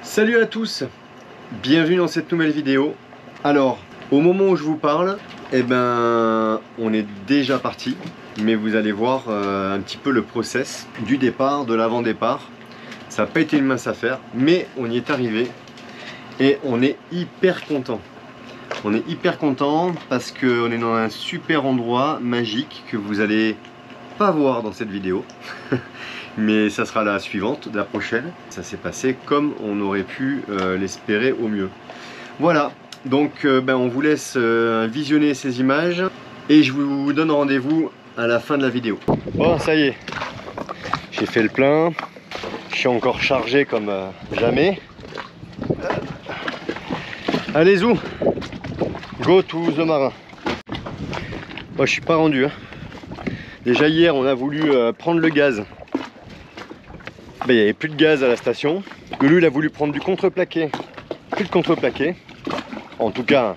Salut à tous, bienvenue dans cette nouvelle vidéo. Alors, au moment où je vous parle, on est déjà parti, mais vous allez voir un petit peu le process du départ, de l'avant-départ. Ça n'a pas été une mince affaire, mais on y est arrivé et on est hyper content. On est hyper content parce qu'on est dans un super endroit magique que vous allez pas voir dans cette vidéo. Mais ça sera la suivante, la prochaine. Ça s'est passé comme on aurait pu l'espérer au mieux. Voilà, donc on vous laisse visionner ces images et je vous donne rendez-vous à la fin de la vidéo. Bon, ça y est, j'ai fait le plein. Je suis encore chargé comme jamais. Allez, zou, go to the marin. Moi, je suis pas rendu. Déjà hier, on a voulu prendre le gaz. Il n'y avait plus de gaz à la station. Lui, il a voulu prendre du contreplaqué. Plus de contreplaqué. En tout cas,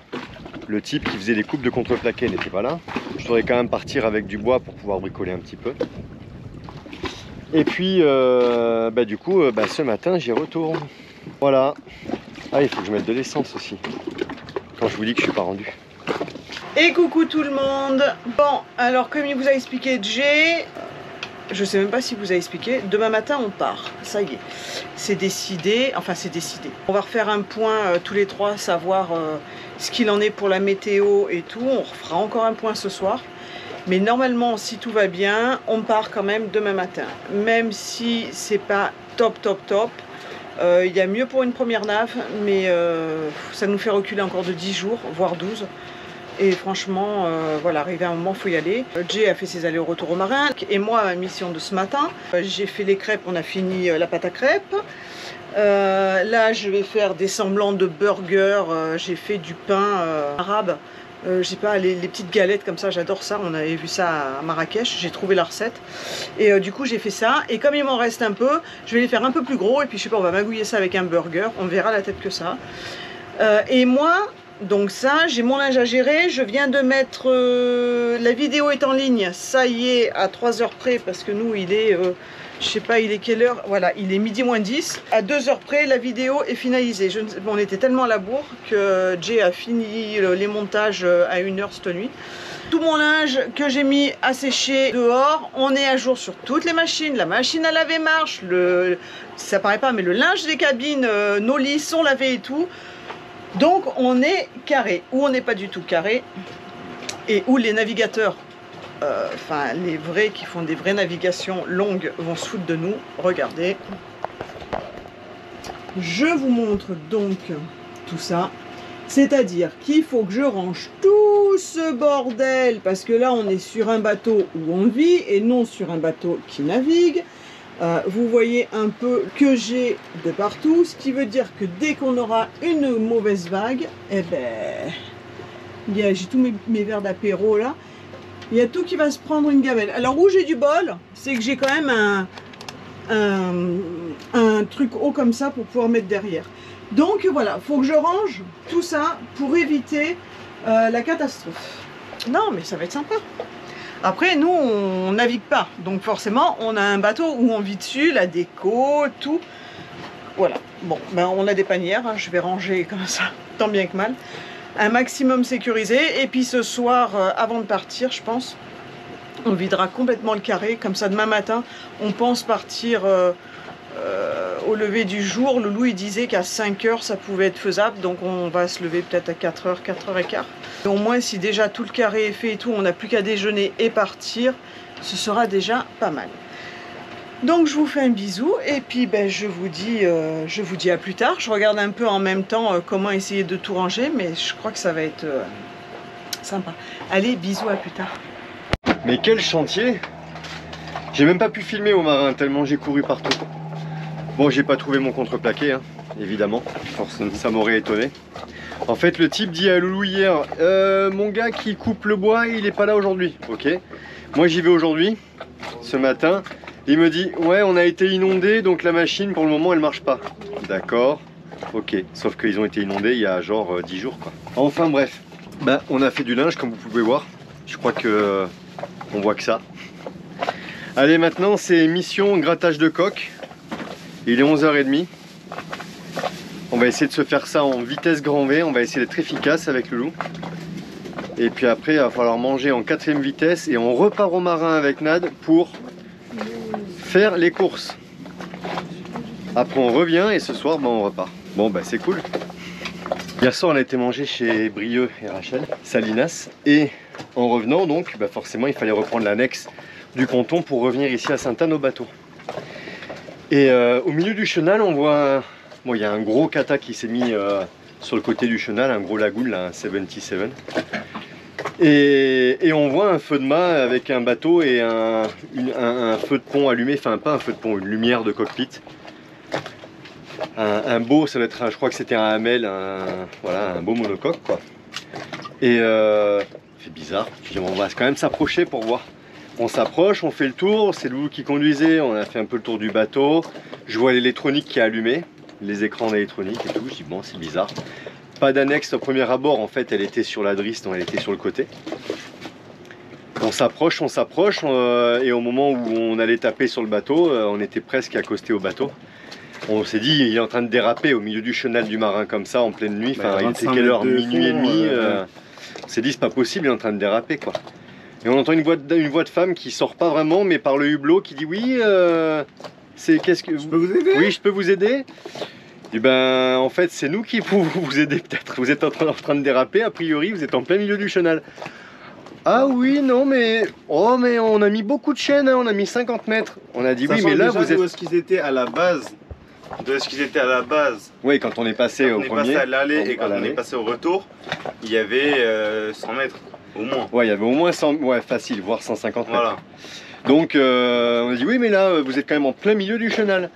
le type qui faisait les coupes de contreplaqué n'était pas là. Je devrais quand même partir avec du bois pour pouvoir bricoler un petit peu. Et puis, du coup, ce matin, j'y retourne. Voilà. Ah, il faut que je mette de l'essence aussi. Quand je vous dis que je suis pas rendu. Et coucou tout le monde. Bon, alors comme il vous a expliqué Jay, je sais même pas si vous a expliqué, demain matin on part, ça y est, c'est décidé, enfin c'est décidé. On va refaire un point tous les trois, savoir ce qu'il en est pour la météo et tout, on refera encore un point ce soir. Mais normalement, si tout va bien, on part quand même demain matin. Même si c'est pas top, il y a mieux pour une première nave, mais ça nous fait reculer encore de 10 jours, voire 12. Et franchement, voilà, arrivé à un moment, il faut y aller. Jay a fait ses allers-retours au marin. Et moi, ma mission de ce matin, j'ai fait les crêpes, on a fini la pâte à crêpes. Là, je vais faire des semblants de burgers. J'ai fait du pain arabe. Je sais pas, les petites galettes comme ça, j'adore ça. On avait vu ça à Marrakech, j'ai trouvé la recette. Et du coup, j'ai fait ça. Et comme il m'en reste un peu, je vais les faire un peu plus gros. Et puis, je sais pas, on va magouiller ça avec un burger. On verra la tête que ça. Et moi... Donc ça, j'ai mon linge à gérer, je viens de mettre, la vidéo est en ligne, ça y est, à 3 heures près, parce que nous, il est, je sais pas, il est quelle heure, voilà, il est midi moins 10, à 2 heures près, la vidéo est finalisée. On était tellement à la bourre que Jay a fini les montages à 1 heure cette nuit. Tout mon linge que j'ai mis à sécher dehors, on est à jour sur toutes les machines, la machine à laver marche, ça paraît pas, mais le linge des cabines, nos lits sont lavés et tout. Donc on est carré, ou on n'est pas du tout carré, et où les navigateurs, enfin les vrais qui font des vraies navigations longues vont se foutre de nous. Regardez. Je vous montre donc tout ça, c'est-à-dire qu'il faut que je range tout ce bordel, parce que là on est sur un bateau où on vit et non sur un bateau qui navigue. Vous voyez un peu que j'ai de partout, ce qui veut dire que dès qu'on aura une mauvaise vague, j'ai tous mes verres d'apéro là, il y a tout qui va se prendre une gamelle. Alors où j'ai du bol, c'est que j'ai quand même un truc haut comme ça pour pouvoir mettre derrière. Donc voilà, faut que je range tout ça pour éviter la catastrophe. Non mais ça va être sympa. Après, nous, on navigue pas, donc forcément, on a un bateau où on vit dessus, la déco, tout. Voilà. Bon, on a des panières, hein, je vais ranger comme ça, tant bien que mal. Un maximum sécurisé, et puis ce soir, avant de partir, je pense, on videra complètement le carré, comme ça, demain matin, on pense partir au lever du jour. Loulou, il disait qu'à 5 heures, ça pouvait être faisable, donc on va se lever peut-être à 4 heures, 4 heures et quart. Au moins, si déjà tout le carré est fait et tout, on n'a plus qu'à déjeuner et partir, ce sera déjà pas mal. Donc je vous fais un bisou et puis je vous dis à plus tard. Je regarde un peu en même temps comment essayer de tout ranger, mais je crois que ça va être sympa. Allez, bisous, à plus tard. Mais quel chantier! J'ai même pas pu filmer au marin tellement j'ai couru partout. Bon, j'ai pas trouvé mon contreplaqué, hein, évidemment, ça m'aurait étonné. En fait, le type dit à Loulou hier, mon gars qui coupe le bois, il est pas là aujourd'hui. Ok. Moi, j'y vais aujourd'hui, ce matin. Il me dit, ouais, on a été inondé, donc la machine, pour le moment, elle marche pas. D'accord. Ok. Sauf qu'ils ont été inondés il y a genre 10 jours, quoi. Enfin, bref. On a fait du linge, comme vous pouvez voir. Je crois que on voit que ça. Allez, maintenant, c'est mission grattage de coque. Il est 11h30. On va essayer de se faire ça en vitesse grand V, on va essayer d'être efficace avec le loup. Et puis après, il va falloir manger en 4ème vitesse et on repart au marin avec Nad pour faire les courses. Après on revient et ce soir on repart. Bon bah c'est cool. Hier soir on a été manger chez Brieux et Rachel, Salinas, et en revenant donc bah forcément il fallait reprendre l'annexe du ponton pour revenir ici à Sainte-Anne au bateau. Et au milieu du chenal on voit, bon il y a un gros kata qui s'est mis sur le côté du chenal, un gros lagoon là, un 77. Et on voit un feu de mât avec un bateau et un feu de pont allumé, enfin pas un feu de pont, une lumière de cockpit. Un beau, ça doit être je crois que c'était un Hamel, voilà, un beau monocoque quoi. Et c'est bizarre, on va quand même s'approcher pour voir. On s'approche, on fait le tour, c'est Loulou qui conduisait, on a fait un peu le tour du bateau. Je vois l'électronique qui est allumée, les écrans d'électronique et tout, je dis bon c'est bizarre. Pas d'annexe au premier abord, en fait elle était sur la drisse, donc elle était sur le côté. On s'approche, et au moment où on allait taper sur le bateau, on était presque accosté au bateau. On s'est dit, il est en train de déraper au milieu du chenal du marin comme ça, en pleine nuit, enfin il était quelle heure, minuit et demi, on s'est dit c'est pas possible, il est en train de déraper quoi. Et on entend une voix de femme qui sort pas vraiment, mais par le hublot qui dit oui, c'est qu'est-ce que... Je peux vous aider? Oui, je peux vous aider. Et ben en fait c'est nous qui pouvons vous aider peut-être. Vous êtes en train de déraper, a priori vous êtes en plein milieu du chenal. Ah oui, non mais... Oh mais on a mis beaucoup de chaînes, hein, on a mis 50 mètres. On a dit oui mais là vous êtes... Où est-ce qu'ils étaient à la base? De ce qu'ils étaient à la base. Oui, quand on est passé au premier. On est passé à l'aller et quand on est passé au retour, il y avait 100 mètres au moins. Ouais, il y avait au moins 100, ouais facile, voire 150 mètres. Voilà. Donc on a dit oui mais là vous êtes quand même en plein milieu du chenal.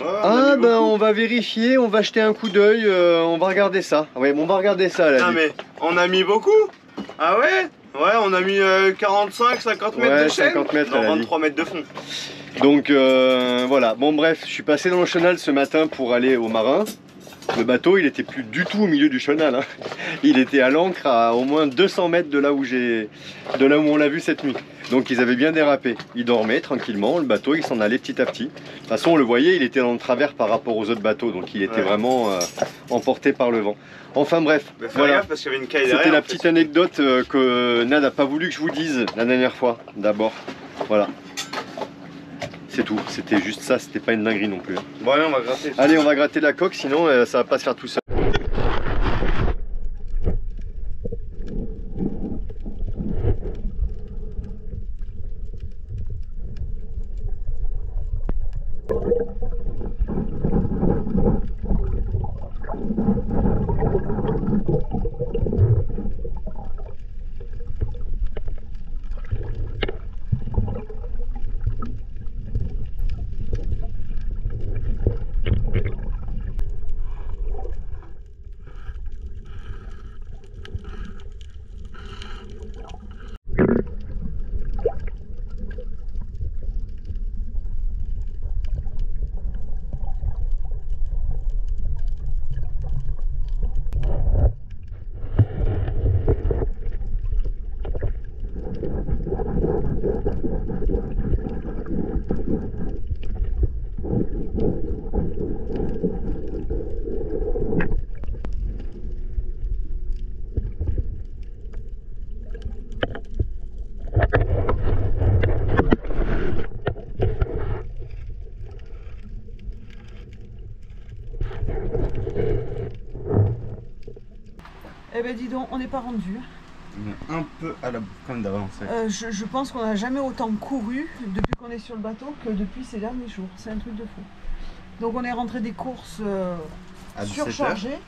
Ouais, ah ben on va vérifier, on va jeter un coup d'œil, on va regarder ça. Ouais, on va regarder ça là. Ah mais on a mis beaucoup. Ah ouais? Ouais, on a mis 45-50 mètres de chaîne. 50 mètres, dans 23 mètres de fond. Donc voilà, bon bref, je suis passé dans le chenal ce matin pour aller au marin. Le bateau il était plus du tout au milieu du chenal, hein. Il était à l'ancre à au moins 200 mètres de là où on l'a vu cette nuit. Donc ils avaient bien dérapé, ils dormaient tranquillement, le bateau il s'en allait petit à petit. De toute façon on le voyait, il était dans le travers par rapport aux autres bateaux, donc il était vraiment emporté par le vent. Enfin bref, voilà, c'était la petite anecdote que Nad n'a pas voulu que je vous dise la dernière fois, d'abord. Voilà. C'est tout, c'était juste ça, c'était pas une dinguerie non plus. Bon allez on va gratter. Allez on va gratter la coque, sinon ça va pas se faire tout seul. Eh ben dis donc, on n'est pas rendu. On est un peu à la bout quand même d'avance. Je pense qu'on n'a jamais autant couru depuis qu'on est sur le bateau que depuis ces derniers jours. C'est un truc de fou. Donc on est rentré des courses surchargées.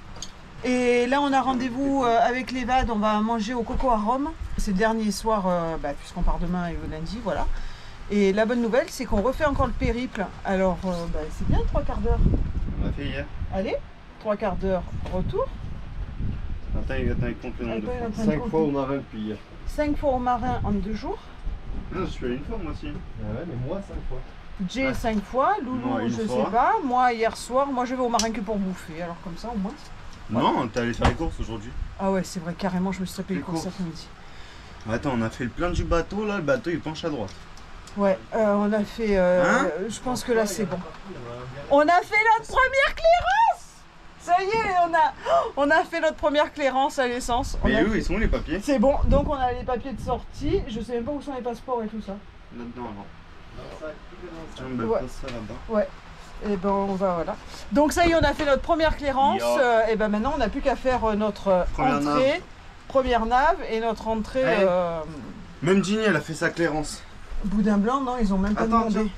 Et là on a rendez-vous avec les VAD, on va manger au Coco à Rome. C'est le dernier soir, puisqu'on part demain et le lundi, voilà. Et la bonne nouvelle c'est qu'on refait encore le périple. Alors c'est bien 3/4 d'heure. On l'a fait hier. Allez, 3/4 d'heure retour. Attends, il compte le nombre de fois. 5 fois au marin depuis hier. 5 fois au marin en 2 jours. Non, je suis allé une fois moi aussi. Ah ouais, mais moi 5 fois. Jay 5 fois, Loulou Moi, je fois. sais pas, moi hier soir, moi je vais au marin que pour bouffer, alors comme ça au moins. Non, t'es allé faire les courses aujourd'hui. Ah ouais c'est vrai, carrément je me suis tapé les courses courses. cet après-midi. Attends, on a fait le plein du bateau là, le bateau il penche à droite. Ouais, on a fait, Hein je pense que là c'est bon. On a fait notre première clairance. Ça y est, on a fait notre première clairance à l'essence. Mais où ils sont les papiers? C'est bon, donc on a les papiers de sortie. Je sais même pas où sont les passeports et tout ça. Là-dedans avant. Tiens, Ouais. passe ça là-bas. Ouais. Et ben on va voilà. Donc ça y est, on a fait notre première clairance. Et ben maintenant on n'a plus qu'à faire notre entrée, première nave et notre entrée. Ouais. Même Ginny elle a fait sa clairance. Boudin blanc, non, ils ont même pas Attends, demandé.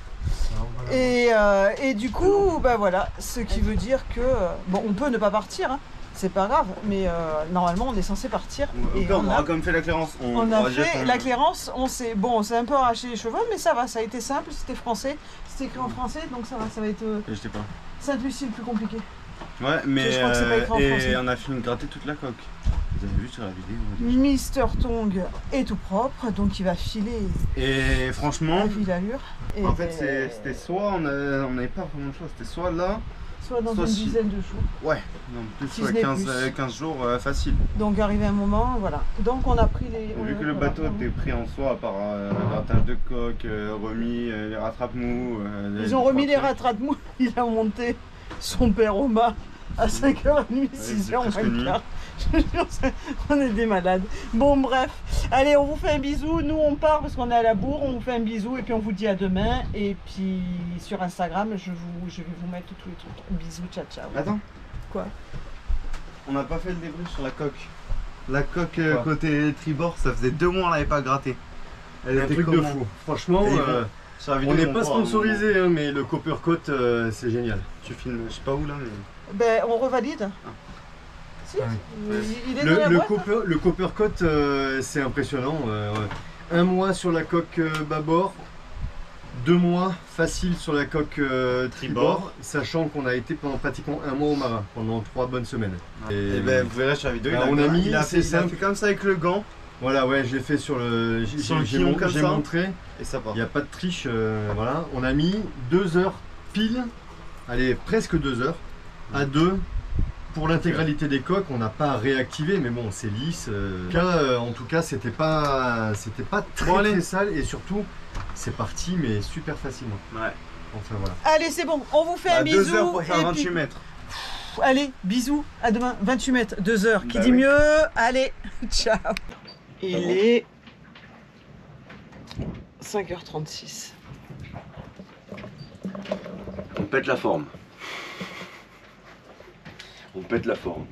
Et du coup, bah voilà, ce qui veut dire que bon, on peut ne pas partir, hein, c'est pas grave, mais normalement on est censé partir. Et on aura quand même fait la clairance. On a fait la clairance, on s'est un peu arraché les cheveux, mais ça va, ça a été simple, c'était français, c'était écrit en français, donc ça va être Je sais pas. Sainte-Lucie le plus compliqué. Ouais, mais Je crois que c'est pas écrit en français. et on a fini de gratter toute la coque. Vous avez vu sur la vidéo? Mister Tong est tout propre, donc il va filer Et franchement, à vive allure. Et en fait c'était soit on n'avait pas vraiment le choix, c'était soit là, soit dans soit une si- dizaine de jours. ouais, non, plus Si soit ce n'est 15 jours facile. Donc arrivé un moment, voilà. Donc on a pris les. Vu que le voilà. bateau était pris en soi par grattage de coque, remis les rattrape-mous. Ils ont remis les rattrape-mous, il a monté son père au mât à 5h30, 6h moins presque le nuit. quart. Je te jure, on est des malades. Bon bref, allez on vous fait un bisou, nous on part parce qu'on est à la bourre, on vous fait un bisou et puis on vous dit à demain. Et puis sur Instagram, je vais vous mettre tous les trucs. Bisous, ciao ciao. Attends. Quoi? On n'a pas fait le débrief sur la coque. La coque Quoi côté tribord, ça faisait 2 mois on l'avait pas gratté. Elle Un était truc de comment? fou. Franchement, Et ils vont- Sur la vidéo, on n'est ils vont pas voir, sponsorisé, hein, mais le Coppercoat, c'est génial. Tu filmes, je sais pas où là, mais. Ben on revalide. Si, Ah il est dans la boîte. Le Coppercoat, c'est impressionnant. Un mois sur la coque bâbord, 2 mois facile sur la coque tribord, sachant qu'on a été pendant pratiquement un mois au marin, pendant 3 bonnes semaines. Et ben vous verrez sur la vidéo, on a mis, il a c'est fait simple. comme ça avec le gant Voilà, ouais, je l'ai fait sur le. Sur le quillon comme j'ai ça. montré, et ça part. il n'y a pas de triche. Voilà, on a mis 2 heures pile, allez, presque 2 heures, à 2. Pour l'intégralité des coques, on n'a pas réactivé, mais bon, c'est lisse. En tout cas, c'était pas très, Bon, allez. très sale et surtout, c'est parti, mais super facilement. Ouais. Enfin voilà. Allez c'est bon, on vous fait un À bisou. 2 heures pour faire et 28 puis- mètres. Allez, bisous, à demain, 28 mètres, 2 heures. Qui Bah dit oui. mieux? Allez, ciao. Il est 5h36. On pète la forme. On pète la forme.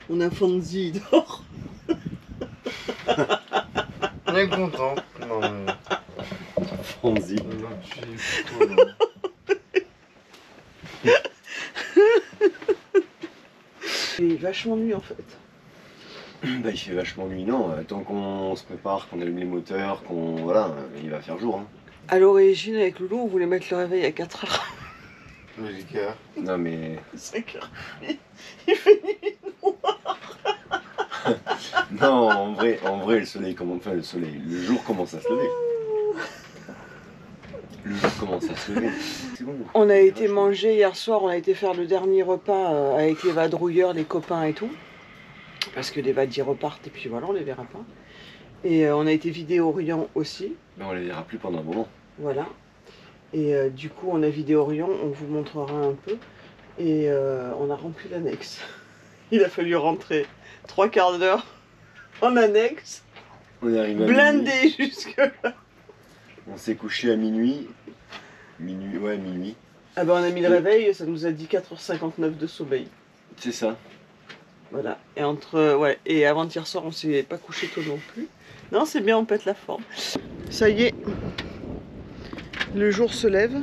On a Fonzie dehors. On est content. Non mais. Fonzie. Il est vachement nuit en fait. Bah, il fait vachement nuit, non. Tant qu'on se prépare, qu'on allume les moteurs, qu'on. Voilà, il va faire jour. Hein. À l'origine, avec Loulou, on voulait mettre le réveil à 4h. Mais j'ai cœur. Non, mais. 5h. Il fait nuit. Non, en vrai, le soleil commence. Enfin, le soleil. Le jour commence à se lever. Le jour commence à se lever. C'est bon. On a été manger hier soir, on a été faire le dernier repas avec les vadrouilleurs, les copains et tout. Parce que les vadis repartent et puis voilà, on les verra pas. Et on a été vidé Orient aussi, Mais on les verra plus pendant un moment. voilà. Et du coup, on a vidé Orient, on vous montrera un peu. Et on a rempli l'annexe. Il a fallu rentrer 3/4 d'heure en annexe, On est arrivé à minuit. blindé jusque là. On s'est couché à minuit. Minuit. Ah ben on a mis le réveil, ça nous a dit 4h59 de sommeil. C'est ça. Voilà, et et avant-hier soir, on s'est pas couché tôt non plus. Non, c'est bien, on pète la forme. Ça y est, le jour se lève.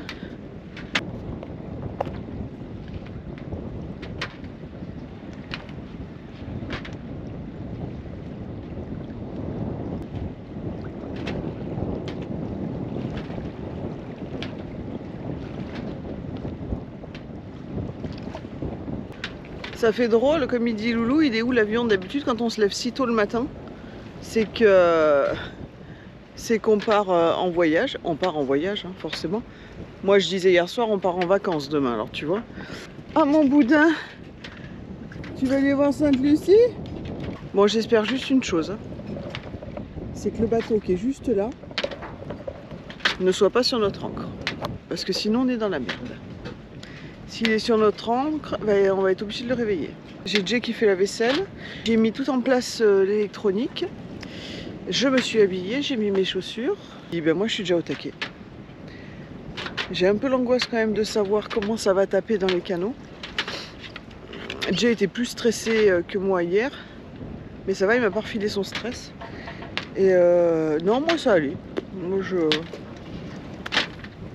Ça fait drôle, comme il dit Loulou, il est où l'avion d'habitude quand on se lève si tôt le matin? C'est qu'on part en voyage. On part en voyage, hein, forcément. Moi, je disais hier soir, on part en vacances demain, alors tu vois. Ah, mon boudin! Tu vas aller voir Sainte-Lucie? Bon, j'espère juste une chose. Hein. C'est que le bateau qui est juste là ne soit pas sur notre ancre. Parce que sinon, on est dans la merde. S'il est sur notre ancre, ben, on va être obligé de le réveiller. J'ai Jay qui fait la vaisselle. J'ai mis tout en place l'électronique. Je me suis habillée, j'ai mis mes chaussures. Et ben moi je suis déjà au taquet. J'ai un peu l'angoisse quand même de savoir comment ça va taper dans les canaux. Jay était plus stressé que moi hier. Mais ça va, il m'a pas refilé son stress. Et non, moi ça allait. Moi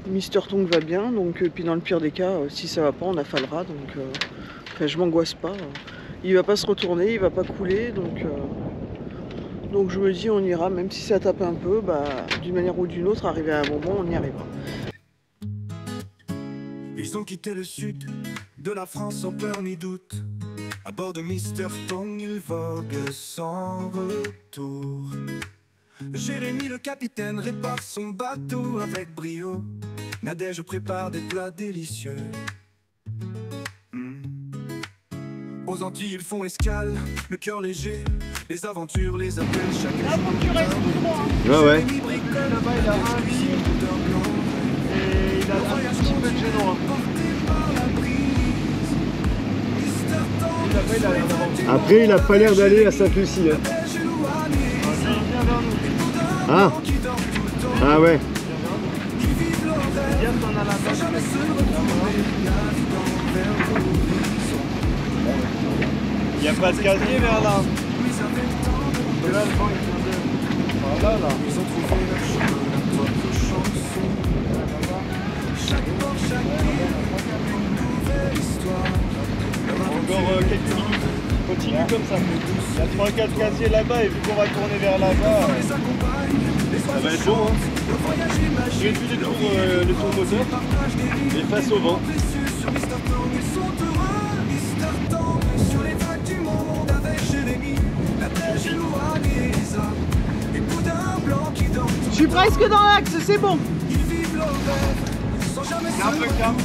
Mister Tongue va bien, donc puis dans le pire des cas, si ça va pas, on affalera. Donc enfin, je m'angoisse pas. Il va pas se retourner, il va pas couler, donc je me dis on ira, même si ça tape un peu, bah, d'une manière ou d'une autre, arrivé à un moment, on y arrivera. Ils ont quitté le sud de la France sans peur ni doute. À bord de Mister Tongue, ils voguent sans retour. Jérémy le capitaine répare son bateau avec brio. Nadège prépare des plats délicieux. Aux Antilles ils font escale, le cœur léger. Les aventures les appellent chaque jour. Là, faut que tu restes tout droit. Ouais, ouais. Là-bas, il a un lit et il a un petit peu de génois. Après, il a pas l'air d'aller à Sainte-Lucie. Hein. Ah. Ah ouais. Il n'y a pas de casier vers là. Là, le banc, voilà, là. Ils ont trouvé leur chemin, notre chanson. Chaque port, chaque île, une nouvelle histoire. Encore quelques minutes. Continue comme ça. Il y a 3-4 casiers là-bas et vu qu'on va tourner vers là-bas, ça va être long. Hein. Je réduis les tours moteur et face au vent. Je suis presque dans l'axe, c'est bon. C'est un peu calme.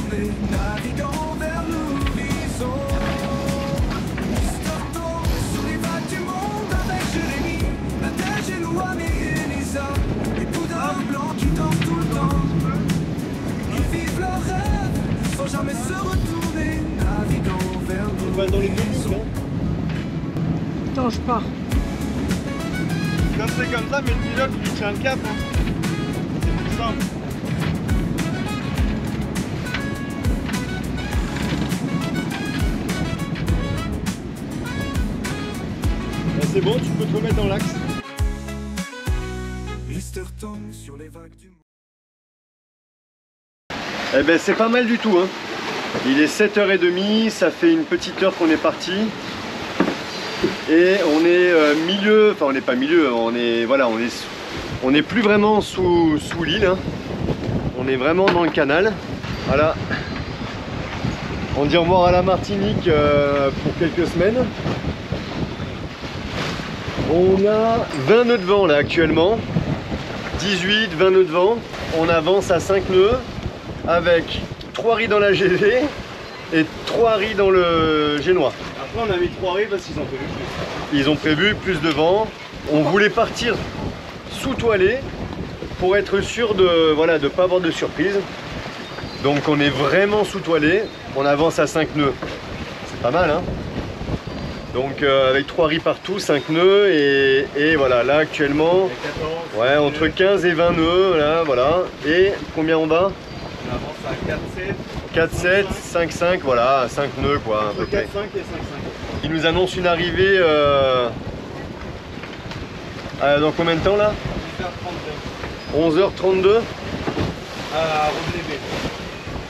Jamais se retourner, naviguant vers nous. On va dans les deux boucles. Attends, je pars. Quand c'est comme ça, mais le pilote il tient le cap. Hein. C'est plus simple. Ben, c'est bon, tu peux te remettre dans l'axe. Mister Tongue sur les vagues du monde. Eh ben c'est pas mal du tout. Hein. Il est 7h30, ça fait une petite heure qu'on est parti. Et on est milieu, enfin on n'est pas milieu, on est voilà, on est plus vraiment sous l'île. Hein. On est vraiment dans le canal. Voilà. On dit au revoir à la Martinique pour quelques semaines. On a 20 nœuds de vent là actuellement. 18, 20 nœuds de vent. On avance à 5 nœuds avec 3 riz dans la GV et 3 riz dans le génois. Après on a mis 3 riz parce qu'ils ont prévu plus. Ils ont prévu plus de vent. On voulait partir sous-toilé pour être sûr de voilà, de pas avoir de surprise. Donc on est vraiment sous-toilé. On avance à 5 nœuds. C'est pas mal hein. Donc avec 3 riz partout, 5 nœuds et voilà, là actuellement, 14, ouais, entre 15 et 20 nœuds, là, voilà. Et combien on bat? On avance à 4, 7. 4, 7, 5, 5, voilà, 5 nœuds quoi, à peu Entre près. 4, 5 et 5, 5. Il nous annonce une arrivée dans combien de temps là? 11h32. 11h32. À Roblébé.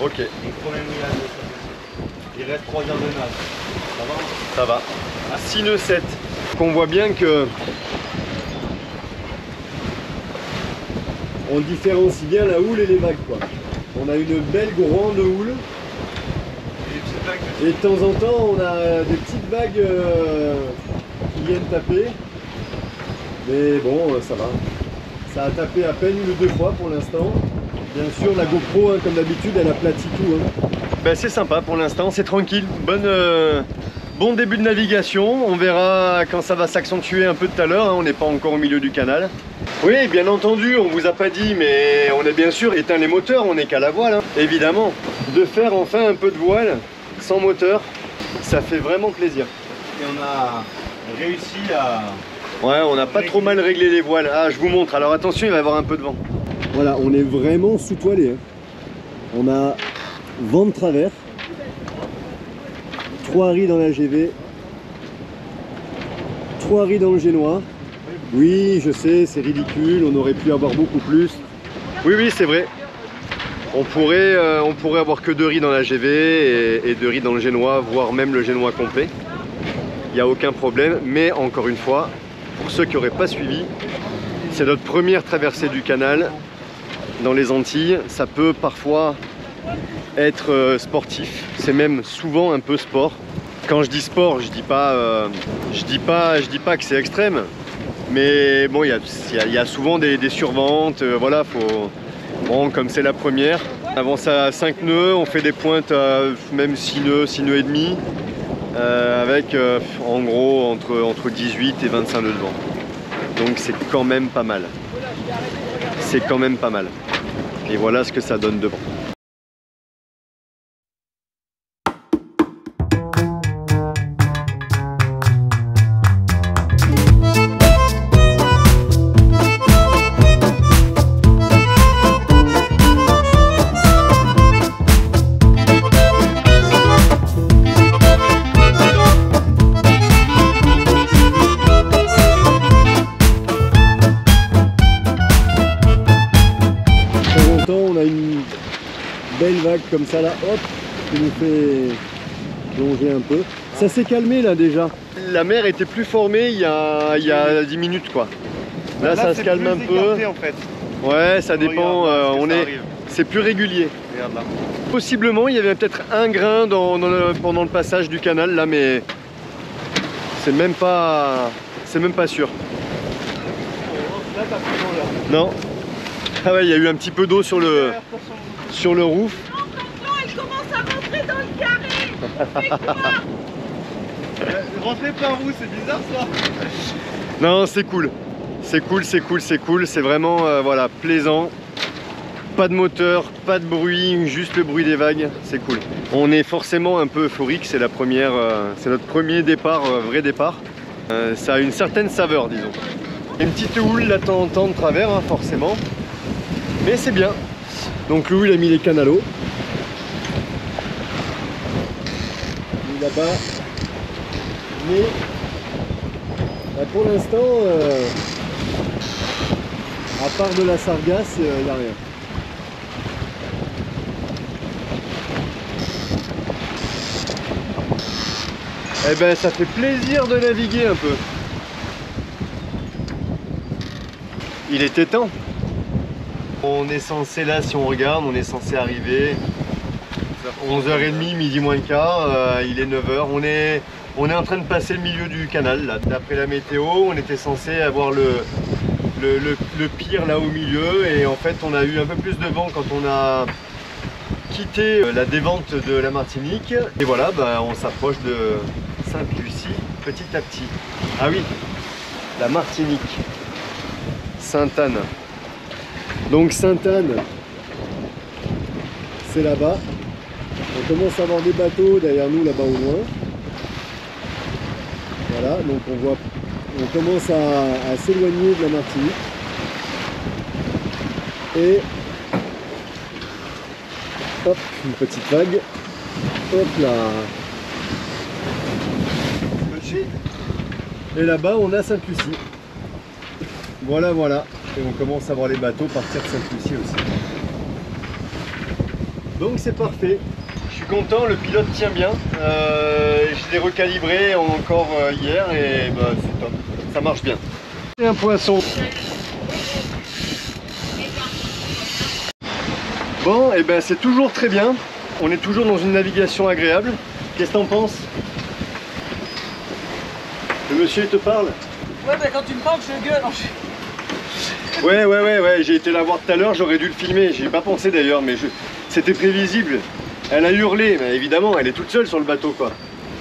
Ok, Donc premier millage. Il reste 3 heures de nage. Ça va? ça va. À 6 nœuds 7. On voit bien que on différencie bien la houle et les vagues quoi. On a une belle grande houle. Et de temps en temps, on a des petites vagues qui viennent taper. Mais bon, ça va. Ça a tapé à peine 1 ou 2 fois pour l'instant. Bien sûr, la GoPro, hein, comme d'habitude, elle aplatit tout. Hein. Ben, c'est sympa pour l'instant, c'est tranquille. Bon début de navigation. On verra quand ça va s'accentuer un peu tout à l'heure. Hein. On n'est pas encore au milieu du canal. Oui, bien entendu, on vous a pas dit, mais on a bien sûr éteint les moteurs. On n'est qu'à la voile, hein, évidemment. de faire enfin un peu de voile sans moteur. Ça fait vraiment plaisir. Et on a réussi à... Ouais, on n'a pas trop mal réglé les voiles. Ah, je vous montre. Alors attention, il va y avoir un peu de vent. Voilà, on est vraiment sous-toilé. Hein. On a vent de travers. 3 riz dans la GV. 3 riz dans le génois. Oui, je sais, c'est ridicule. On aurait pu avoir beaucoup plus. Oui, oui, c'est vrai. On pourrait avoir que 2 riz dans la GV et 2 riz dans le génois, voire même le génois complet. Il n'y a aucun problème. Mais encore une fois, pour ceux qui n'auraient pas suivi, c'est notre première traversée du canal dans les Antilles. Ça peut parfois être sportif, c'est même souvent un peu sport. Quand je dis sport, je dis pas que c'est extrême, mais bon, il y a souvent des surventes. Voilà, bon, comme c'est la première, on avance à 5 nœuds, on fait des pointes à même 6 nœuds et demi. Avec en gros entre 18 et 25 nœuds de vent. Donc c'est quand même pas mal. C'est quand même pas mal. Et voilà ce que ça donne de vent. On a une belle vague comme ça là, hop, qui nous fait plonger un peu. Ça s'est calmé là déjà. La mer était plus formée il y a 10 minutes quoi. Là ça se calme un peu. En fait. Ouais, ça dépend, c'est plus régulier. Regarde là. Possiblement il y avait peut-être un grain pendant le passage du canal là, mais c'est même pas sûr. Là t'as plus loin là. Non. Ah ouais, il y a eu un petit peu d'eau sur le roof. Non, il commence à rentrer dans le carré. Rentrez par où? C'est bizarre ça. Non, c'est cool. C'est cool, c'est cool, c'est cool. C'est vraiment voilà, plaisant. Pas de moteur, pas de bruit, juste le bruit des vagues. C'est cool. On est forcément un peu euphorique. C'est la première, c'est notre premier départ, vrai départ. Ça a une certaine saveur, disons. Une petite houle là de temps en temps de travers, hein, forcément. Mais c'est bien. Donc Lou il a mis les canalos. Là-bas. Mais pour l'instant, à part de la sargasse, il n'y a rien. Eh ben ça fait plaisir de naviguer un peu. Il était temps. On est censé, là si on regarde, on est censé arriver 11h30, midi moins le quart, il est 9h. On est en train de passer le milieu du canal là. D'après la météo, on était censé avoir le pire là au milieu, et en fait on a eu un peu plus de vent quand on a quitté la dévente de la Martinique. Et voilà, bah, on s'approche de Sainte-Lucie petit à petit. Ah oui, la Martinique, Sainte-Anne. Donc Sainte-Anne, c'est là-bas. On commence à avoir des bateaux derrière nous là-bas au loin. Voilà, donc on commence à s'éloigner de la Martinique. Et hop, une petite vague. Hop là. Et là-bas on a Sainte-Lucie. Voilà, voilà. Et on commence à voir les bateaux partir de Sainte-Lucie aussi. Donc c'est parfait. Je suis content, le pilote tient bien. Je l'ai recalibré encore hier et bah, c'est top. Ça marche bien. C'est un poisson. Bon, et ben c'est toujours très bien. On est toujours dans une navigation agréable. Qu'est-ce que t'en penses? Le monsieur il te parle? Ouais, mais quand tu me parles, je gueule. Ouais, j'ai été la voir tout à l'heure, j'aurais dû le filmer, j'y ai pas pensé d'ailleurs, mais c'était prévisible. Elle a hurlé, mais évidemment, elle est toute seule sur le bateau quoi.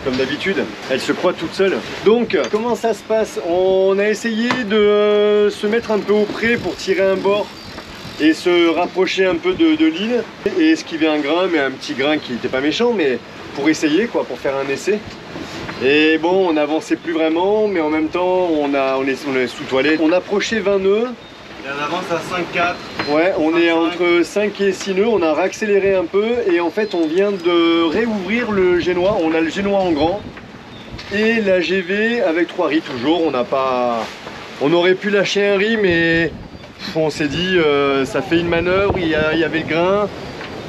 Comme d'habitude, elle se croit toute seule. Donc, comment ça se passe? On a essayé de se mettre un peu au près pour tirer un bord et se rapprocher un peu de l'île et esquiver un grain, mais un petit grain qui n'était pas méchant, mais pour essayer quoi, pour faire un essai. Et bon, on n'avançait plus vraiment, mais en même temps on est sous toilette. On approchait 20 nœuds. Et on avance à 5-4. Ouais, on 25. est entre 5 et 6 nœuds, on a réaccéléré un peu et en fait on vient de réouvrir le génois. On a le génois en grand et la GV avec 3 riz toujours. On aurait pu lâcher un riz, mais on s'est dit ça fait une manœuvre, il y avait le grain.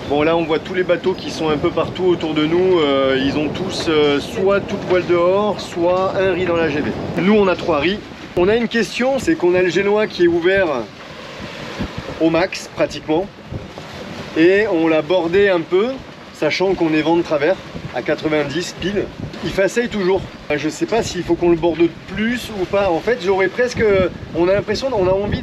Bon là on voit tous les bateaux qui sont un peu partout autour de nous, ils ont tous soit toute voile dehors, soit un riz dans la GV. Nous on a 3 riz. On a une question, c'est qu'on a le génois qui est ouvert au max pratiquement et on l'a bordé un peu, sachant qu'on est vent de travers à 90 pile. Il faceille toujours. Je sais pas s'il faut qu'on le borde plus ou pas. En fait j'aurais presque, on a l'impression, on a envie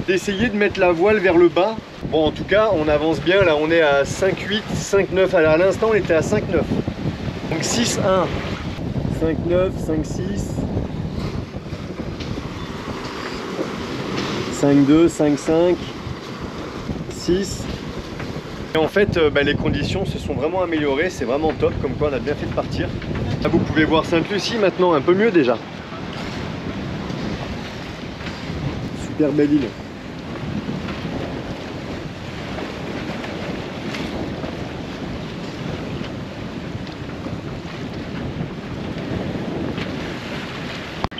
d'essayer de mettre la voile vers le bas. Bon en tout cas on avance bien, là on est à 5,8, 5,9, alors à l'instant on était à 5,9. Donc 6,1, 5,9, 5,6, 5,2, 5,5, 6. Et en fait les conditions se sont vraiment améliorées, c'est vraiment top, comme quoi on a bien fait de partir. Là, vous pouvez voir Sainte-Lucie maintenant, un peu mieux déjà. Super belle île.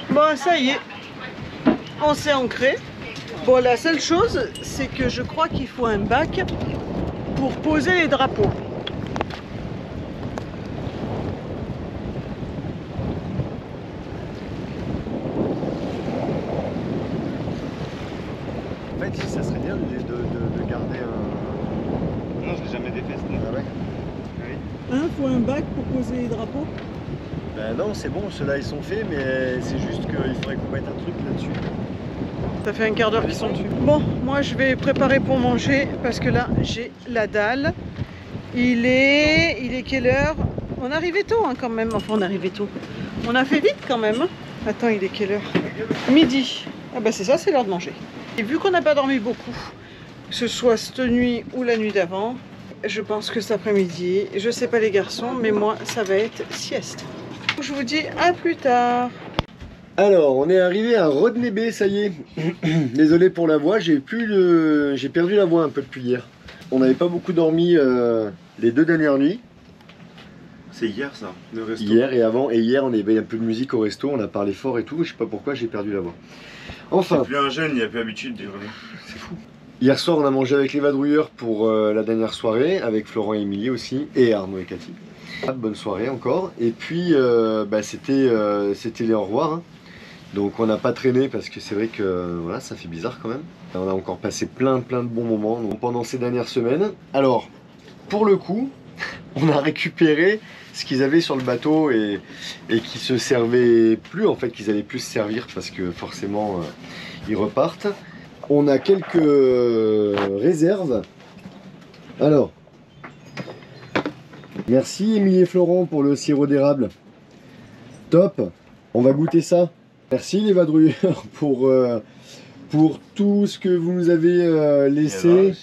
Bon, ça y est, on s'est ancré. Bon, la seule chose, c'est que je crois qu'il faut un bac pour poser les drapeaux. En fait, ça serait bien de garder un... Non, je l'ai jamais défait. Ah ouais. Hein, faut un bac pour poser les drapeaux? Ben non, c'est bon, ceux-là ils sont faits, mais c'est juste qu'il faudrait qu'on mette un truc là-dessus. Ça fait un quart d'heure qu'ils sont dessus. Bon, moi je vais préparer pour manger parce que là j'ai la dalle. Il est quelle heure? On arrivait tôt hein, quand même. Enfin on arrivait tôt. On a fait vite quand même. Attends, il est quelle heure? Midi. Ah bah c'est ça, c'est l'heure de manger. Et vu qu'on n'a pas dormi beaucoup, que ce soit cette nuit ou la nuit d'avant, je pense que cet après-midi, je sais pas les garçons, mais moi ça va être sieste. Je vous dis à plus tard. Alors, on est arrivé à Rodney Bay, ça y est. Désolé pour la voix, j'ai perdu la voix un peu depuis hier. On n'avait pas beaucoup dormi les 2 dernières nuits. C'est hier ça, le resto. Hier et avant, et hier on avait un peu de musique au resto, on a parlé fort et tout, je sais pas pourquoi j'ai perdu la voix. Enfin, C'est plus un jeune, il n'y a plus l'habitude de... c'est fou. Hier soir on a mangé avec les vadrouilleurs pour la dernière soirée, avec Florent et Émilie aussi, et Arnaud et Cathy. Bonne soirée encore, et puis c'était les au revoir. Hein. Donc on n'a pas traîné parce que c'est vrai que voilà, ça fait bizarre quand même. On a encore passé plein de bons moments pendant ces dernières semaines. Alors, pour le coup, on a récupéré ce qu'ils avaient sur le bateau et qui se servait plus, en fait, qu'ils allaient plus se servir parce que forcément ils repartent. On a quelques réserves. Alors, merci Émilie et Florent pour le sirop d'érable. Top, on va goûter ça. Merci les vadrouilleurs pour tout ce que vous nous avez laissé.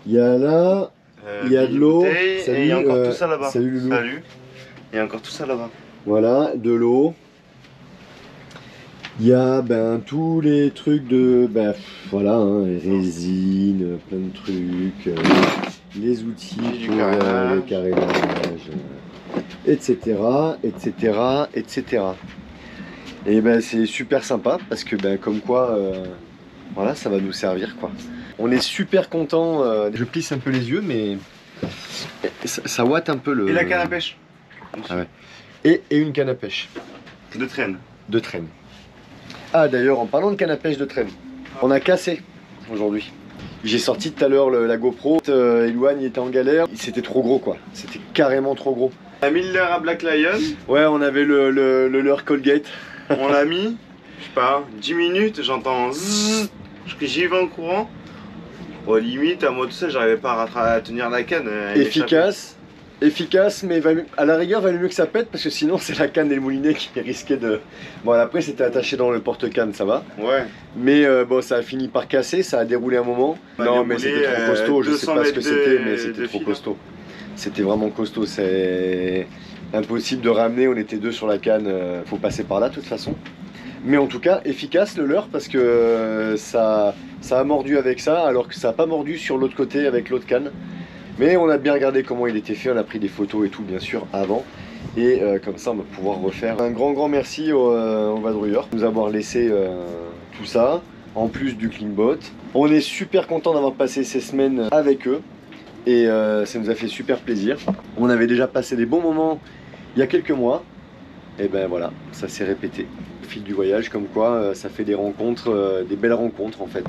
Il y a là, il y a de l'eau. Salut, il y a encore tout ça là-bas. Salut Loulou. Salut. Il y a encore tout ça là-bas. Voilà, de l'eau. Il y a tous les trucs de voilà, hein, les résines, plein de trucs, les outils Du pour carénage. le carénage, etc. Et c'est super sympa parce que comme quoi voilà, ça va nous servir quoi. On est super content. Je plisse un peu les yeux, mais ça ouate un peu le. Et la canne à pêche. Ah ouais. Et une canne à pêche. De traîne. De traîne. Ah d'ailleurs, en parlant de canne à pêche de traîne, on a cassé aujourd'hui. J'ai sorti tout à l'heure la GoPro, Elouane il était en galère, c'était trop gros quoi, c'était carrément trop gros. On a mis le leurre à Black Lion, Ouais, on avait le leurre Colgate. on l'a mis, je sais pas, 10 minutes, j'entends zzzz, j'y vais en courant. Bon, limite, à moi tout seul, j'arrivais pas à tenir la canne. elle Efficace, efficace, mais à la rigueur, valait mieux que ça pète parce que sinon, c'est la canne et le moulinet qui risquaient de. Bon, après, c'était attaché dans le porte-canne, ça va. Ouais. Mais bon, ça a fini par casser, ça a déroulé un moment. Non, mais c'était trop costaud, je sais pas ce que c'était, mais c'était trop costaud. C'était vraiment costaud, c'est impossible de ramener, on était deux sur la canne, faut passer par là de toute façon. Mais en tout cas, efficace le leurre parce que ça a mordu avec ça, alors que ça n'a pas mordu sur l'autre côté avec l'autre canne. Mais on a bien regardé comment il était fait, on a pris des photos et tout bien sûr avant. Et comme ça on va pouvoir refaire. Un grand merci au vadrouilleur de nous avoir laissé tout ça, en plus du CleanBot. On est super content d'avoir passé ces semaines avec eux. Et ça nous a fait super plaisir. On avait déjà passé des bons moments il y a quelques mois. Et ben voilà, ça s'est répété au fil du voyage, comme quoi ça fait des rencontres, des belles rencontres en fait.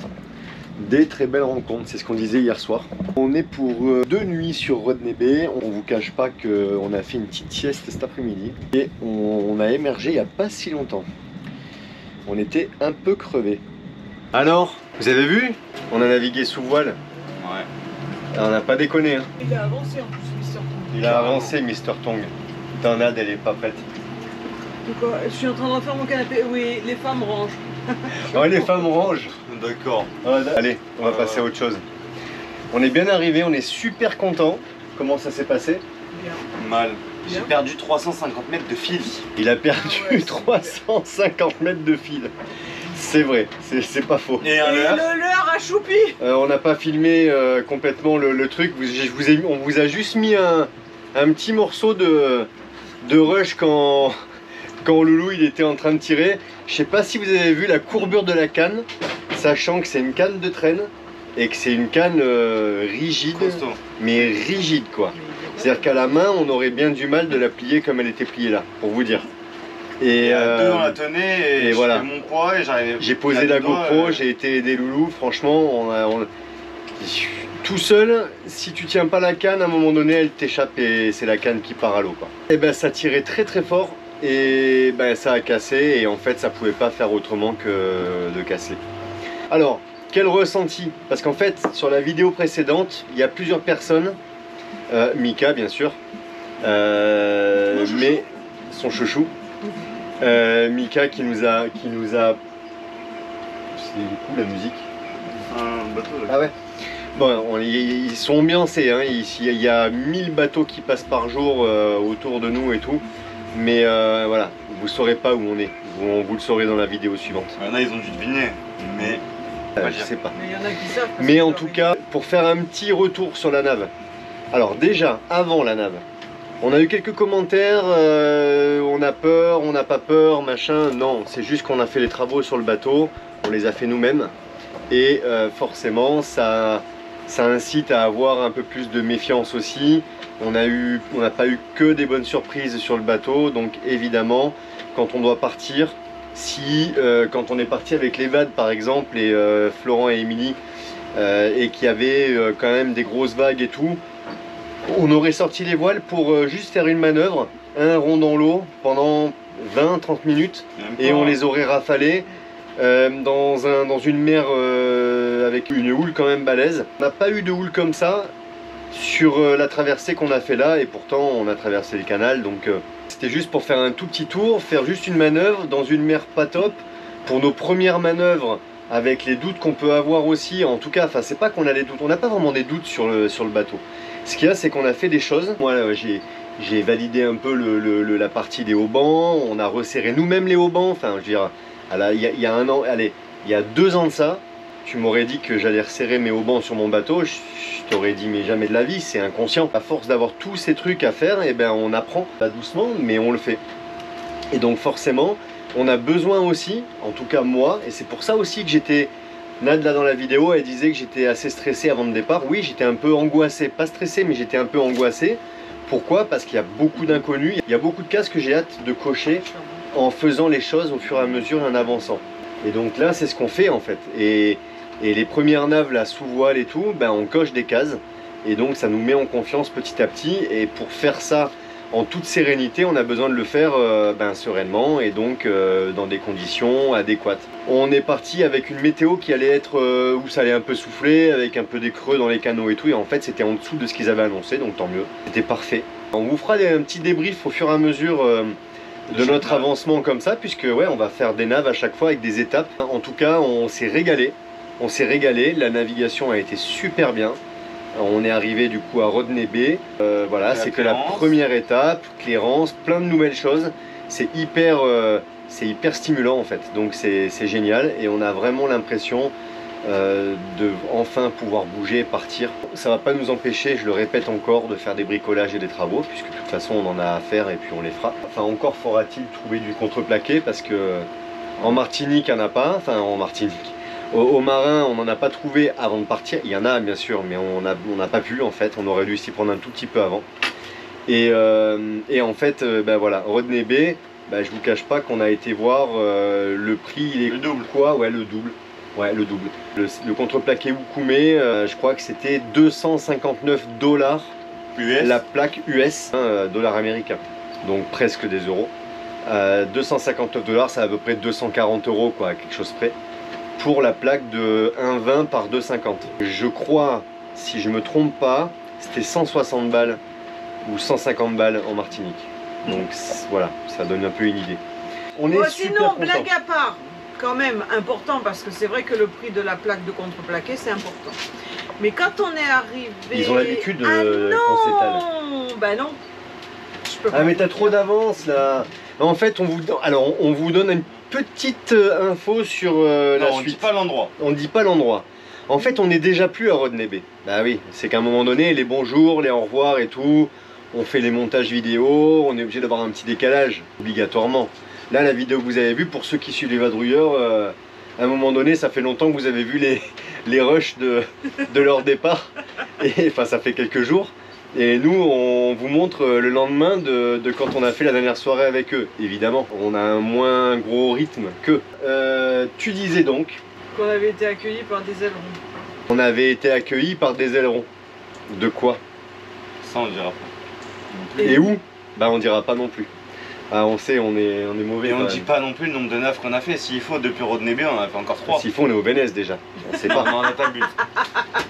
Des très belles rencontres, c'est ce qu'on disait hier soir. On est pour 2 nuits sur Rodney Bay. On vous cache pas qu'on a fait une petite sieste cet après-midi. Et on a émergé il n'y a pas si longtemps. On était un peu crevés. Alors, vous avez vu? On a navigué sous voile. Ouais. On n'a pas déconné. Hein. Il a avancé en plus, Mister Tong. Il a avancé, Mister Tong. Tornade, elle est pas prête. Pourquoi? Je suis en train de refaire mon canapé. Oui, les femmes rangent. Ouais, les femmes rangent. D'accord. Allez, on va passer à autre chose. On est bien arrivé, on est super content. Comment ça s'est passé? Bien. Mal. J'ai Bien. perdu 350 mètres de fil. Il a perdu Ah ouais, 350 mètres de fil. C'est vrai, c'est pas faux. Et Et un leurre. le leurre a choupi. On n'a pas filmé complètement le truc. On vous a juste mis un petit morceau de rush quand Loulou il était en train de tirer. Je sais pas si vous avez vu la courbure de la canne, sachant que c'est une canne de traîne et que c'est une canne rigide, Costaud. mais rigide quoi. C'est-à-dire qu'à la main, on aurait bien du mal de la plier comme elle était pliée là, pour vous dire. Et À deux, on la tenait et, et voilà. je fais mon poids et j'arrivais. j'ai posé la GoPro, j'ai été aider Loulou, franchement, tout seul, si tu tiens pas la canne, à un moment donné, elle t'échappe et c'est la canne qui part à l'eau quoi. Et ben ça tirait très fort et ben ça a cassé et en fait ça pouvait pas faire autrement que de casser. Alors, quel ressenti? Parce qu'en fait, sur la vidéo précédente, il y a plusieurs personnes, Mika bien sûr, mais son chouchou, Mika qui nous a... C'est du coup la musique. Un bateau. Ah ouais. Bon, ils sont ambiancés, hein. Il y a 1000 bateaux qui passent par jour autour de nous et tout. Mais voilà, vous saurez pas où on est. Vous le saurez dans la vidéo suivante. Là, ils ont dû deviner, mais Je sais pas. Mais il y en a qui savent. parce Mais que en je tout leur ai cas, pour faire un petit retour sur la nave. Alors déjà, avant la nave, on a eu quelques commentaires, on a peur, on n'a pas peur, machin. Non, c'est juste qu'on a fait les travaux sur le bateau, on les a fait nous-mêmes. Et forcément, ça incite à avoir un peu plus de méfiance aussi. On n'a pas eu que des bonnes surprises sur le bateau, donc évidemment, quand on doit partir, quand on est parti avec les VAD par exemple, et Florent et Émilie, et qu'il y avait quand même des grosses vagues et tout, on aurait sorti les voiles pour juste faire une manœuvre, un rond dans l'eau pendant 20-30 minutes, et on les aurait rafalés dans une mer avec une houle quand même balèze. On n'a pas eu de houle comme ça sur la traversée qu'on a fait là, et pourtant on a traversé le canal, donc c'était juste pour faire un tout petit tour, faire juste une manœuvre dans une mer pas top pour nos premières manœuvres, avec les doutes qu'on peut avoir aussi. En tout cas, enfin c'est pas qu'on a des doutes, on n'a pas vraiment des doutes sur le bateau. Ce qu'il y a, c'est qu'on a fait des choses. Moi j'ai validé un peu la partie des haubans, on a resserré nous-mêmes les haubans, enfin je veux dire, il y a un an, allez, il y a 2 ans de ça, tu m'aurais dit que j'allais resserrer mes haubans sur mon bateau, je t'aurais dit mais jamais de la vie, c'est inconscient. À force d'avoir tous ces trucs à faire, et ben on apprend, pas doucement, mais on le fait. Et donc forcément, on a besoin aussi, en tout cas moi, et c'est pour ça aussi que j'étais... Nad là dans la vidéo, elle disait que j'étais assez stressé avant le départ. Oui, j'étais un peu angoissé, pas stressé, mais j'étais un peu angoissé. Pourquoi? Parce qu'il y a beaucoup d'inconnus, il y a beaucoup de cases que j'ai hâte de cocher en faisant les choses au fur et à mesure et en avançant. Et donc là, c'est ce qu'on fait en fait. Et les premières naves là sous voile et tout, ben on coche des cases. Et donc ça nous met en confiance petit à petit. Et pour faire ça en toute sérénité, on a besoin de le faire sereinement et donc dans des conditions adéquates. On est parti avec une météo qui allait être où ça allait un peu souffler, avec un peu des creux dans les canaux et tout. Et en fait, c'était en dessous de ce qu'ils avaient annoncé, donc tant mieux. C'était parfait. On vous fera un petit débrief au fur et à mesure de notre avancement comme ça, puisque ouais, on va faire des naves à chaque fois avec des étapes. En tout cas, on s'est régalé. On s'est régalé, la navigation a été super bien. On est arrivé du coup à Rodney Bay. Voilà, c'est que la première étape, Clarence, plein de nouvelles choses. C'est hyper stimulant en fait, donc c'est génial et on a vraiment l'impression de enfin pouvoir bouger et partir. Ça va pas nous empêcher, je le répète encore, de faire des bricolages et des travaux, puisque de toute façon on en a à faire et puis on les fera. Enfin, encore faudra-t-il trouver du contreplaqué, parce que en Martinique il n'y en a pas, enfin en Martinique. Au marin, on n'en a pas trouvé avant de partir. Il y en a bien sûr, mais on n'a pas pu en fait. On aurait dû s'y prendre un tout petit peu avant. Et en fait, ben voilà, Rodney Bay, ben, je vous cache pas qu'on a été voir le prix. Il est le double. Quoi? Ouais, le double. Ouais, le double. Le contreplaqué Wukume, je crois que c'était 259 $ US. La plaque US, dollars américains. Donc presque des euros. 259 $, c'est à peu près 240 €, quoi, à quelque chose près. Pour la plaque de 1,20 par 2,50. Je crois, si je me trompe pas, c'était 160 balles ou 150 balles en Martinique. Donc voilà, ça donne un peu une idée. On est super sinon, content. blague à part, quand même important, parce que c'est vrai que le prix de la plaque de contreplaqué, c'est important. Mais quand on est arrivé... Ils ont l'habitude ah qu'on s'étale. non, bah non. Je peux pas. Ah mais t'as trop d'avance là. En fait, on vous donne une petite info sur la on suite. dit pas l'endroit. On dit pas l'endroit. En fait, on n'est déjà plus à Rodney Bay. Bah oui, c'est qu'à un moment donné, les bonjours, les au revoir et tout, on fait les montages vidéo, on est obligé d'avoir un petit décalage, obligatoirement. Là, la vidéo que vous avez vue, pour ceux qui suivent les vadrouilleurs, à un moment donné, ça fait longtemps que vous avez vu les rushs de leur départ. Et enfin, ça fait quelques jours. Et nous, on vous montre le lendemain de quand on a fait la dernière soirée avec eux. Évidemment, on a un moins gros rythme qu'eux. Tu disais donc Qu'on avait été accueillis par des ailerons. on avait été accueillis par des ailerons. De quoi? Ça, on dira pas. Et où? Bah on dira pas non plus. Ah, on sait, on est mauvais. Et on dit pas non plus le nombre de naves qu'on a fait. S'il faut, depuis Rodney Bay, on en a fait encore 3. S'il faut, on est au Vénès déjà. On sait pas. Non, on n'a pas le but.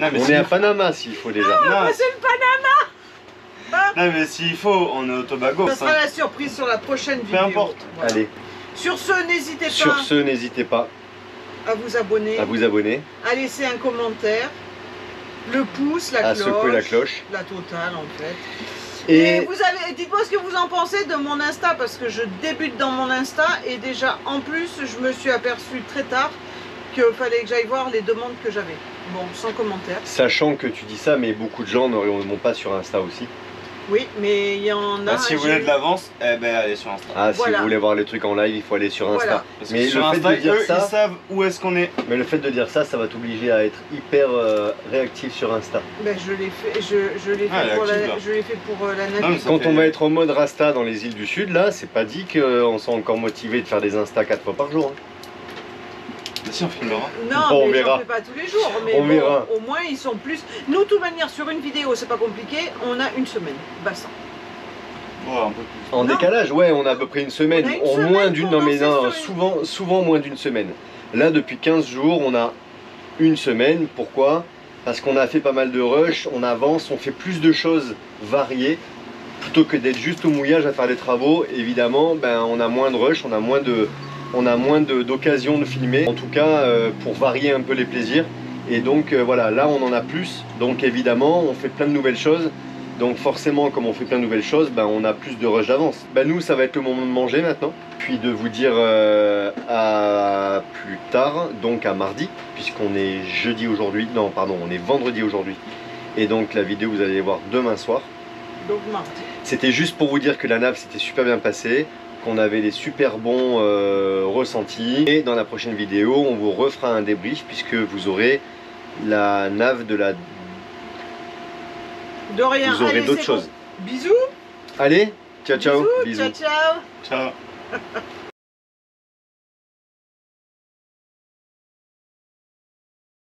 Non, mais On s'il est à faut- Panama s'il faut déjà. Non, C'est le Panama. non, mais s'il faut, on est au Tobago. Ça sera la surprise sur la prochaine vidéo. Peu importe. Voilà. Allez, Sur ce, n'hésitez sur pas ce, n'hésitez pas à vous abonner, à vous abonner, à laisser un commentaire, le pouce, la à cloche, secouer la cloche. la totale en fait. Et Et vous avez, dites-moi ce que vous en pensez de mon Insta, parce que je débute dans mon Insta et déjà en plus je me suis aperçu très tard qu'il fallait que j'aille voir les demandes que j'avais. Bon, sans commentaire. sachant que tu dis ça, mais beaucoup de gens n'auront pas sur Insta aussi. Oui, mais il y en a. Ah, si vous voulez de l'avance, eh ben allez sur Insta. Ah, si Voilà. vous voulez voir les trucs en live, il faut aller sur Insta. Voilà. Parce que Mais sur le fait Insta, de dire eux, ça- ils savent où est-ce qu'on est. Mais le fait de dire ça, ça va t'obliger à être hyper réactif sur Insta. Ben, je l'ai fait, je l'ai fait, Ah, elle est pour active, là. je l'ai fait pour la Non, mais navigation. ça Quand fait- on va être en mode Rasta dans les îles du Sud, là, c'est pas dit qu'on soit encore motivé de faire des Insta 4 fois par jour. hein. Mais si, on filmera. Non, Bon, on mais verra. j'en fais pas tous les jours. Mais On bon, verra. au moins ils sont plus. Nous, de toute manière, sur une vidéo, c'est pas compliqué. On a une semaine. Bassin. Ouais, un peu plus. En Non. décalage, ouais, on a à peu près une semaine. On a une En semaine moins d'une, pour non mais danser non, sur souvent moins d'une semaine. Là, depuis 15 jours, on a une semaine. Pourquoi? Parce qu'on a fait pas mal de rush, on avance, on fait plus de choses variées. Plutôt que d'être juste au mouillage à faire des travaux, évidemment, ben, on a moins de rush, on a moins d'occasions de filmer. En tout cas, pour varier un peu les plaisirs. Et donc, voilà, là, on en a plus. Donc, évidemment, on fait plein de nouvelles choses. Donc forcément, comme on fait plein de nouvelles choses, ben, on a plus de rush d'avance. Ben, nous, ça va être le moment de manger maintenant. Puis de vous dire à plus tard, donc à mardi, puisqu'on est jeudi aujourd'hui. Non, pardon, on est vendredi aujourd'hui. Et donc la vidéo, vous allez voir demain soir. Donc mardi. C'était juste pour vous dire que la nave s'était super bien passée, qu'on avait des super bons ressentis. Et dans la prochaine vidéo, on vous refera un débrief, puisque vous aurez la nave de la... De rien. Vous aurez Allez, d'autres c'est bon. choses. Bisous. Allez, ciao ciao, Bisous. Ciao, ciao. Ciao.